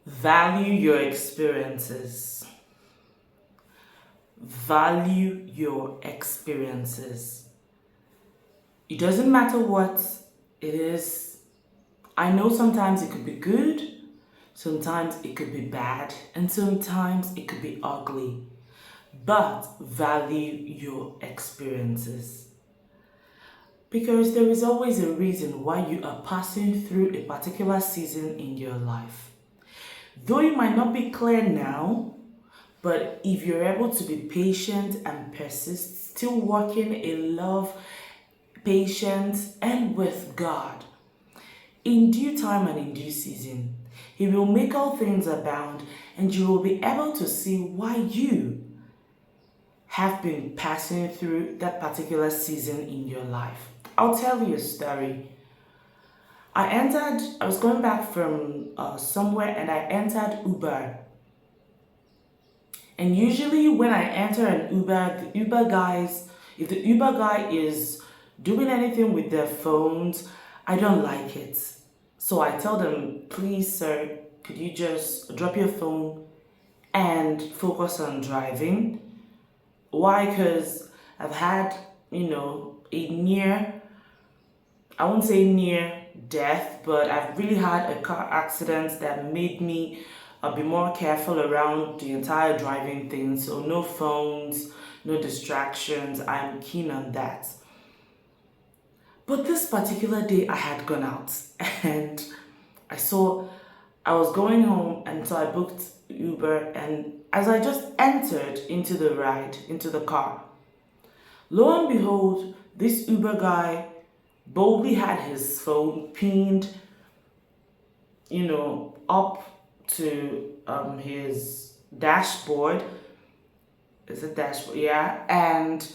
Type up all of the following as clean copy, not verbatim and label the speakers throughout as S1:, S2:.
S1: Value your experiences. Value your experiences. It doesn't matter what it is. I know sometimes it could be good, sometimes it could be bad, and sometimes it could be ugly. But value your experiences. Because there is always a reason why you are passing through a particular season in your life. Though it might not be clear now, but if you're able to be patient and persist, still walking in love, patience, and with God, in due time and in due season, He will make all things abound, and you will be able to see why you have been passing through that particular season in your life. I'll tell you a story. I was going back from somewhere and I entered Uber. And usually when I enter an Uber, if the Uber guy is doing anything with their phones, I don't like it. So I tell them, please, sir, could you just drop your phone and focus on driving? Why? Because I've had, a near, I won't say near death, but I've really had a car accident that made me be more careful around the entire driving thing. So no phones, no distractions. I'm keen on that. But this particular day, I had gone out and I saw I was going home, and so I booked Uber. And as I just entered into the ride, into the car, lo and behold, this Uber guy boldly had his phone pinned, up to his dashboard. Is it dashboard? Yeah. And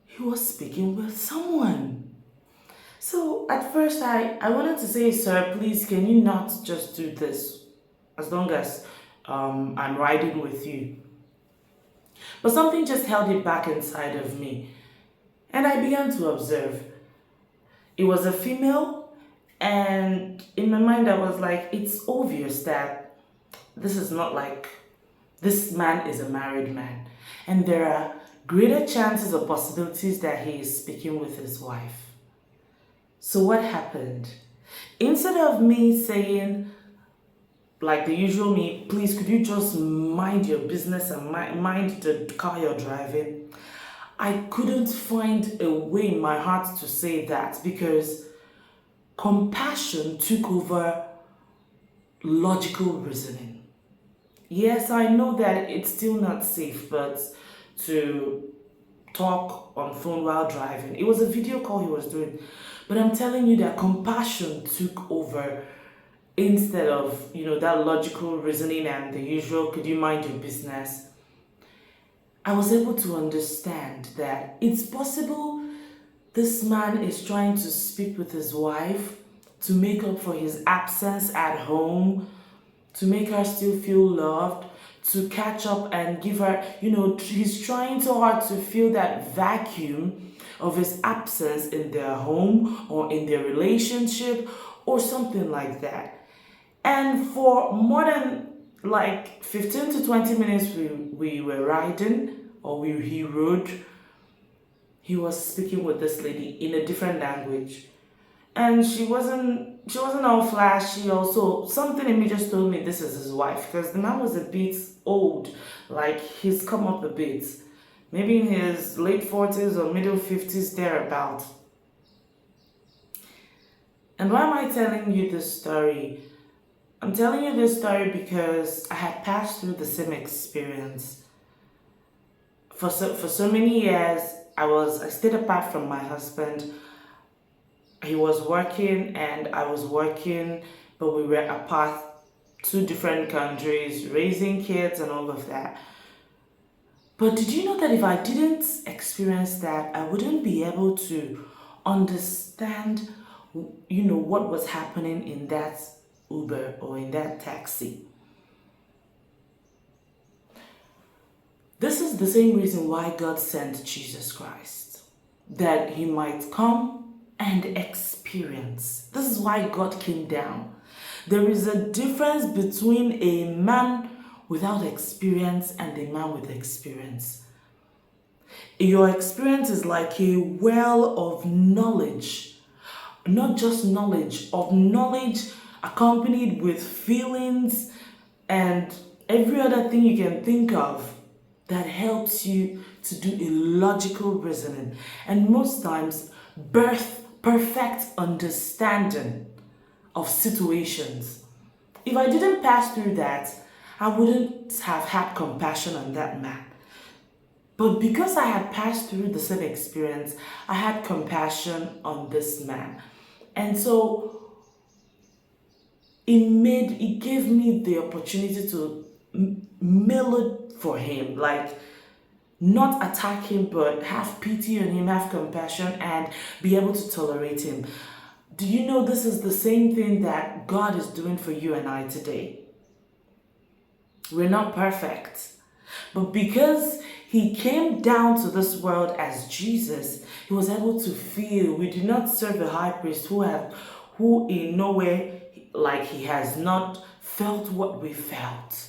S1: he was speaking with someone. So at first I wanted to say, sir, please, can you not just do this as long as I'm riding with you? But something just held it back inside of me. And I began to observe. It was a female, and in my mind, I was like, it's obvious that this is not like this man is a married man. And there are greater chances or possibilities that he is speaking with his wife. So what happened? Instead of me saying, like the usual me, please could you just mind your business and mind the car you're driving? I couldn't find a way in my heart to say that because compassion took over logical reasoning. Yes, I know that it's still not safe, but to talk on phone while driving. It was a video call he was doing. But I'm telling you that compassion took over instead of, that logical reasoning and the usual, could you mind your business? I was able to understand that it's possible this man is trying to speak with his wife to make up for his absence at home, to make her still feel loved, to catch up and give her, he's trying so hard to fill that vacuum of his absence in their home or in their relationship or something like that. And for more than like 15 to 20 minutes we were riding, or he rode, he was speaking with this lady in a different language. And she wasn't all flashy. Also, something in me just told me this is his wife because the man was a bit old, like he's come up a bit, maybe in his late 40s or middle 50s thereabout. And why am I telling you this story? I'm telling you this story because I had passed through the same experience. For so many years, I stayed apart from my husband. He was working and I was working, but we were apart, two different countries, raising kids and all of that. But did you know that if I didn't experience that, I wouldn't be able to understand, what was happening in that Uber or in that taxi? This is the same reason why God sent Jesus Christ, that he might come and experience. This is why God came down. There is a difference between a man without experience and a man with experience. Your experience is like a well of knowledge, not just knowledge, of knowledge accompanied with feelings and every other thing you can think of that helps you to do a logical reasoning. And most times, birth perfect understanding of situations. If I didn't pass through that, I wouldn't have had compassion on that man. But because I had passed through the same experience, I had compassion on this man. And so it gave me the opportunity to mill it for him, like not attack him, but have pity on him, have compassion, and be able to tolerate him. Do you know this is the same thing that God is doing for you and I today? We're not perfect, but because he came down to this world as Jesus, he was able to feel. We do not serve a high priest who in no way, like he has not felt what we felt.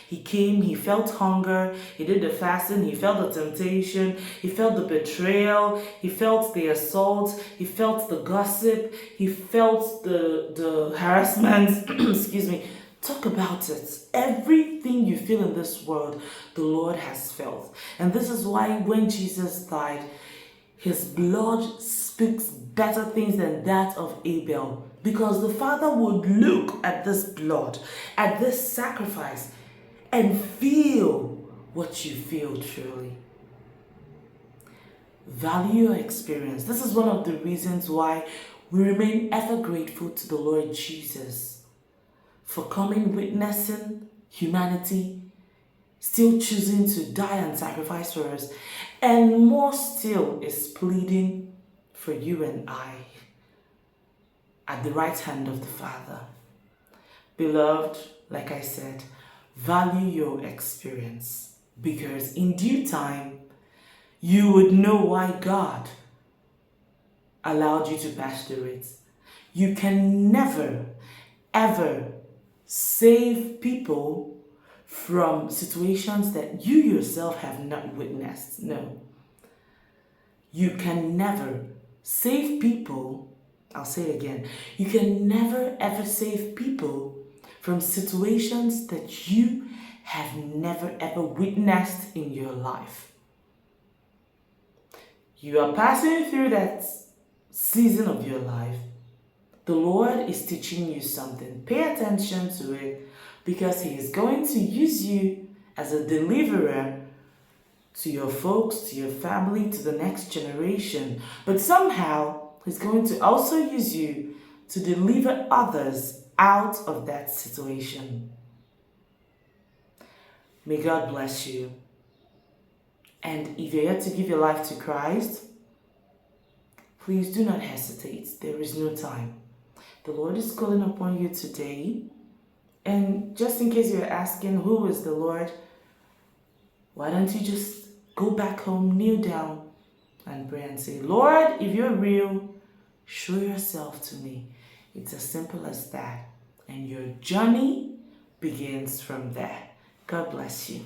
S1: He came, he felt hunger, he did the fasting, he felt the temptation, he felt the betrayal, he felt the assault, he felt the gossip, he felt the harassment, excuse me. Talk about it. Everything you feel in this world, the Lord has felt. And this is why when Jesus died, his blood speaks better things than that of Abel. Because the Father would look at this blood, at this sacrifice, and feel what you feel truly. Value your experience. This is one of the reasons why we remain ever grateful to the Lord Jesus for coming, witnessing humanity, still choosing to die and sacrifice for us, and more still is pleading for you and I at the right hand of the Father. Beloved, like I said, value your experience, because in due time, you would know why God allowed you to pass through it. You can never, ever save people from situations that you yourself have not witnessed. No. You can never save people, I'll say it again, you can never ever save people from situations that you have never ever witnessed in your life. You are passing through that season of your life. The Lord is teaching you something. Pay attention to it, because he is going to use you as a deliverer to your folks, to your family, to the next generation. But somehow, he's going to also use you to deliver others out of that situation. May God bless you. And if you're yet to give your life to Christ, please do not hesitate. There is no time. The Lord is calling upon you today. And just in case you're asking, who is the Lord? Why don't you just go back home, kneel down, and pray and say, Lord, if you're real, show yourself to me. It's as simple as that. And your journey begins from there. God bless you.